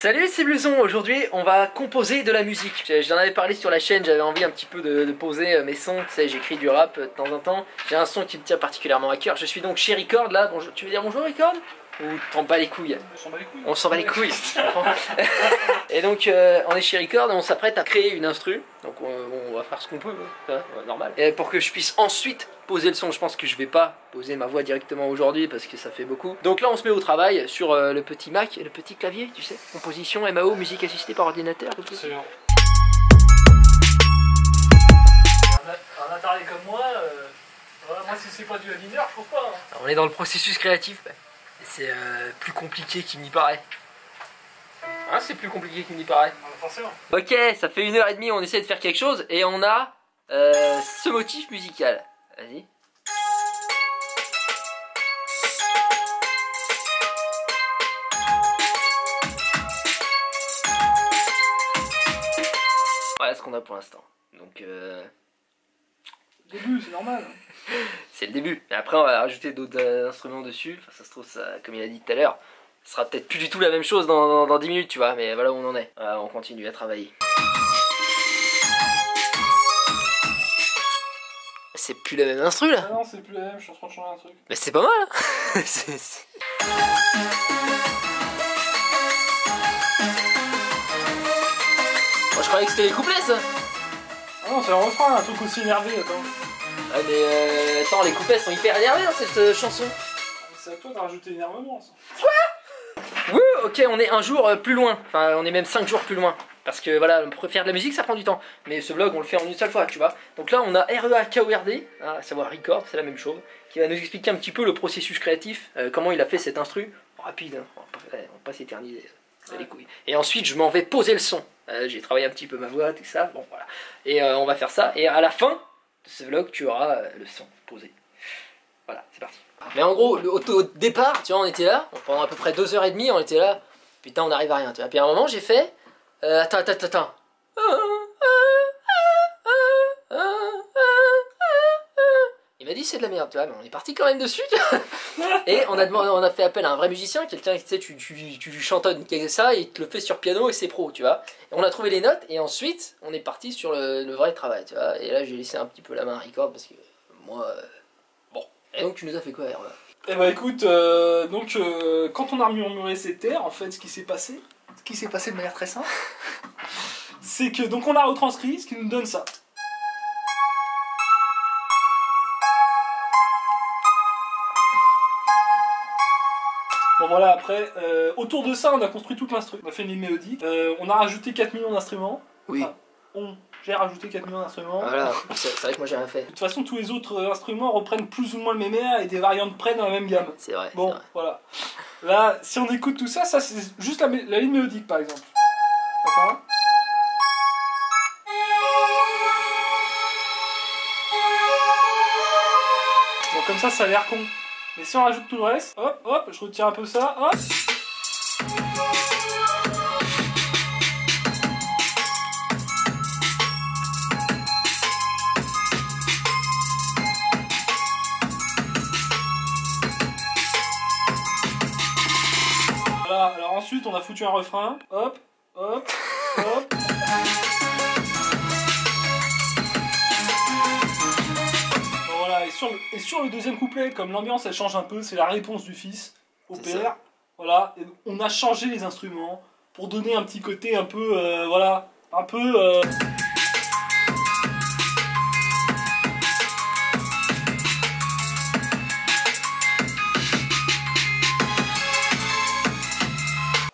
Salut, c'est Blouson. Aujourd'hui on va composer de la musique. J'en avais parlé sur la chaîne, j'avais envie un petit peu de poser mes sons. Tu sais, j'écris du rap de temps en temps. J'ai un son qui me tient particulièrement à cœur. Je suis donc chez Record là. Bonjour. Tu veux dire bonjour Record? Ou t'en bats les couilles? On s'en bat les couilles. On s'en bat les couilles. Et donc on est chez Record et on s'apprête à créer une instru. Donc on va faire ce qu'on peut, hein, normal. Et pour que je puisse ensuite poser le son, je pense que je vais pas poser ma voix directement aujourd'hui parce que ça fait beaucoup. Donc là on se met au travail sur le petit Mac et le petit clavier, tu sais. Composition, MAO, musique assistée par ordinateur. C'est bien. Un attaré comme moi, moi si c'est pas du mineur, je trouve pas. Hein. Alors, on est dans le processus créatif. C'est plus compliqué qu'il n'y paraît. Hein, c'est plus compliqué qu'il n'y paraît. Forcément. Ok, ça fait 1h30, on essaie de faire quelque chose et on a ce motif musical. Vas-y. Voilà ce qu'on a pour l'instant. Donc Début, c'est normal. c'est le début. Et après on va rajouter d'autres instruments dessus. Enfin, ça se trouve, ça, comme il a dit tout à l'heure, ce sera peut-être plus du tout la même chose dans 10 minutes, tu vois. Mais voilà où on en est. Voilà, on continue à travailler. C'est plus la même instru là. Ah non, c'est plus la même, je suis en train de changer un truc. Mais c'est pas mal hein. Moi je croyais que c'était les couplets ça. Ah non, c'est un refrain, un truc aussi énervé, attends. Ah mais attends, les couplets sont hyper énervés dans cette chanson. C'est à toi de rajouter l'énervement, ça. Quoi? Oui, ok, on est un jour plus loin. Enfin, on est même 5 jours plus loin. Parce que voilà, pour faire de la musique, ça prend du temps. Mais ce vlog, on le fait en une seule fois, tu vois. Donc là, on a REAKORD, à savoir Record, c'est la même chose, qui va nous expliquer un petit peu le processus créatif, comment il a fait cet instru. Rapide, hein, on va pas s'éterniser. Les couilles. Et ensuite, je m'en vais poser le son. J'ai travaillé un petit peu ma voix, tout ça. Bon, voilà. Et on va faire ça. Et à la fin de ce vlog, tu auras le son posé. Voilà, c'est parti. Mais en gros, au départ, tu vois, on était là, pendant à peu près 2h30, on était là, putain, on n'arrive à rien, tu vois. Puis à un moment, j'ai fait, attends. Il m'a dit c'est de la merde, tu vois, mais on est parti quand même dessus, tu vois. Et on a fait appel à un vrai musicien, quelqu'un, tu sais, tu lui chantonnes ça, et il te le fait sur piano et c'est pro, tu vois. Et on a trouvé les notes, et ensuite, on est parti sur le vrai travail, tu vois. Et là, j'ai laissé un petit peu la main à Record, parce que moi, bon. Et donc, tu nous as fait quoi, Hervé? Eh bah écoute, quand on a murmuré ces terres, en fait, ce qui s'est passé de manière très simple, c'est que donc on a retranscrit, ce qui nous donne ça. Bon voilà, après, autour de ça, on a construit toute l'instru. On a fait une mélodie. On a rajouté 4 millions d'instruments. Oui. Enfin, j'ai rajouté 4 millions d'instruments. Voilà, c'est vrai que moi j'ai rien fait. De toute façon, tous les autres instruments reprennent plus ou moins le même air et des variantes près dans la même gamme. C'est vrai. Bon, vrai. voilà. Là, si on écoute tout ça, ça c'est juste la ligne mélodique par exemple. Attends. Bon, comme ça a l'air con. Mais si on rajoute tout le reste, hop, je retire un peu ça, hop. Voilà, alors ensuite on a foutu un refrain, hop. Et sur le deuxième couplet, comme l'ambiance elle change un peu, c'est la réponse du fils au père. Voilà, et on a changé les instruments pour donner un petit côté un peu, voilà, un peu...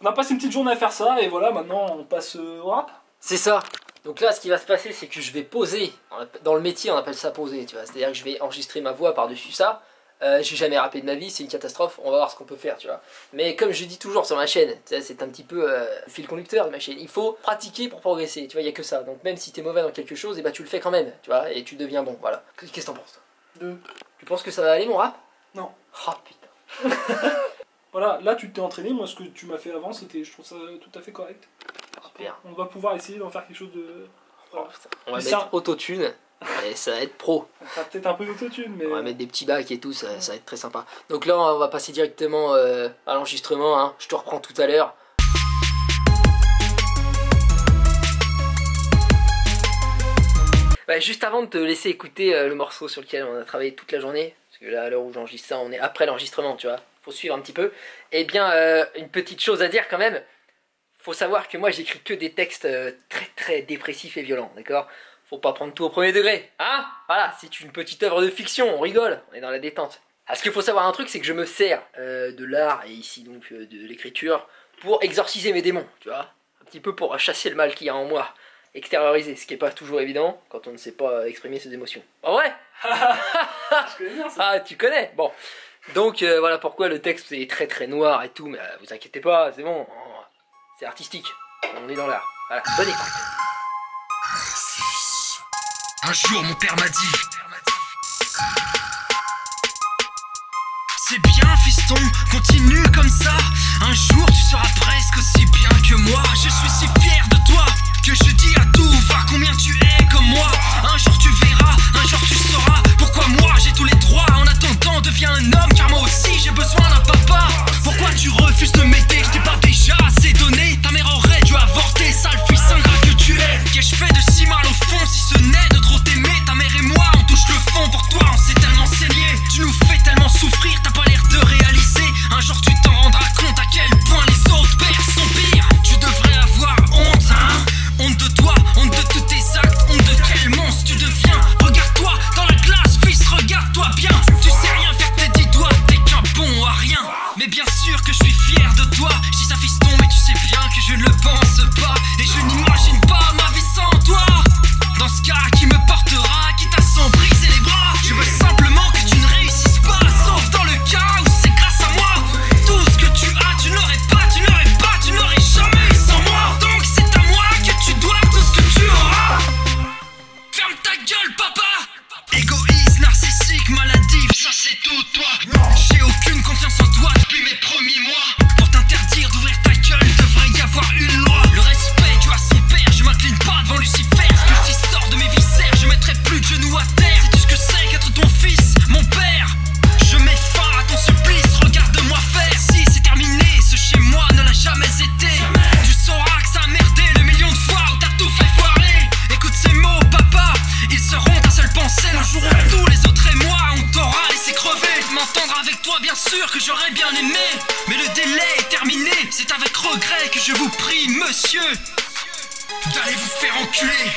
On a passé une petite journée à faire ça, et voilà, maintenant on passe au rap. C'est ça. Donc là, ce qui va se passer, c'est que je vais poser. Dans le métier, on appelle ça poser, tu vois. C'est-à-dire que je vais enregistrer ma voix par-dessus ça. J'ai jamais rappé de ma vie, c'est une catastrophe. On va voir ce qu'on peut faire, tu vois. Mais comme je dis toujours sur ma chaîne, c'est un petit peu le fil conducteur de ma chaîne. Il faut pratiquer pour progresser, tu vois, il n'y a que ça. Donc même si t'es mauvais dans quelque chose, et bah tu le fais quand même, tu vois, et tu deviens bon, voilà. Qu'est-ce que t'en penses, toi? Tu penses que ça va aller, mon rap? Non. Oh putain. Voilà, là tu t'es entraîné, moi ce que tu m'as fait avant, c'était, je trouve ça tout à fait correct. Super. On va pouvoir essayer d'en faire quelque chose de... Oh, on va mettre autotune, et ça va être pro. On fera peut-être un peu d'autotune, mais... On va mettre des petits bacs et tout, ça va être très sympa. Donc là, on va passer directement à l'enregistrement, hein. Je te reprends tout à l'heure. juste avant de te laisser écouter le morceau sur lequel on a travaillé toute la journée, parce que là, à l'heure où j'enregistre ça, on est après l'enregistrement, tu vois, faut suivre un petit peu. Eh bien, une petite chose à dire quand même, faut savoir que moi j'écris que des textes très très dépressifs et violents, d'accord? Faut pas prendre tout au premier degré, hein? Voilà, c'est une petite œuvre de fiction, on rigole, on est dans la détente. Alors, ce qu'il faut savoir un truc, c'est que je me sers de l'art, et ici donc de l'écriture, pour exorciser mes démons, tu vois? Un petit peu pour chasser le mal qu'il y a en moi, extérioriser, ce qui est pas toujours évident quand on ne sait pas exprimer ses émotions. En vrai? Je connais bien ça. Ah, tu connais? Bon. Donc voilà pourquoi le texte est très très noir et tout, mais vous inquiétez pas, c'est bon, c'est artistique, on est dans l'art. Voilà, bonne écoute. Un jour mon père m'a dit: c'est bien fiston, continue comme ça. Un jour tu seras presque aussi bien que moi. Je suis si fier de toi que je dis à tout va combien tu es comme moi. Un jour tu verras, un jour tu sauras pourquoi moi j'ai tous les droits. En attendant deviens un homme car moi aussi j'ai besoin d'un papa. Pourquoi tu refuses de m'aider? Je t'ai pas déjà assez donné. Ta mère aurait dû avorter, sale fils ingrat que tu es. Qu'ai-je fait de si mal au fond si ce n'est de trop t'aimer? Ta mère et moi on touche le fond, pour toi on s'est tellement saigné. Tu nous fais tellement souffrir, t'as pas l'air de réaliser. Un jour tu t'en rendras compte à quel point les autres pères sont pires. Tu devrais avoir honte, hein? Honte de toi, honte de tous tes actes, honte de quel monstre tu deviens. Regarde-toi dans la glace, fils, regarde-toi bien. Tu sais rien faire tes 10 doigts, t'es qu'un bon à rien. Mais bien sûr que je suis fier de toi. Je dis ça fiston, mais tu sais bien que je ne le pense pas. Et je n'imagine pas ma vie sans toi. Dans ce cas, qui me portera, quitte à s'en briser les bras. Je veux simplement que tu ne réussisses pas, sauf dans le cas où c'est grâce à moi. Tout ce que tu as, tu n'aurais pas, tu n'aurais pas, tu n'aurais jamais eu sans moi. Donc c'est à moi que tu dois tout ce que tu auras. Ferme ta gueule, papa. Égoïste, narcissique, maladif, ça c'est tout toi. J'ai aucune confiance en toi depuis mes premiers mois. Pour t'interdire d'ouvrir ta gueule, il devrait y avoir une loi. Le respect dû à son père, je m'incline pas devant Lucifer. Ce que je dis sort de mes viscères, je mettrai plus de genoux à terre. Sais-tu ce que c'est qu'être ton fils, mon père? Je mets fin à ton supplice, regarde-moi faire. Si c'est terminé, ce chez moi ne l'a jamais été. Tu sauras que ça a merdé le million de fois où t'as tout fait foirer. Écoute ces mots, papa, ils seront ta seule pensée. Le jour où tous les autres et moi, on t'aura laissé crever. M'entendre avec toi, bien sûr que j'aurais bien aimé, mais le délai est terminé. C'est avec regret que je vous prie, monsieur, d'aller vous faire enculer.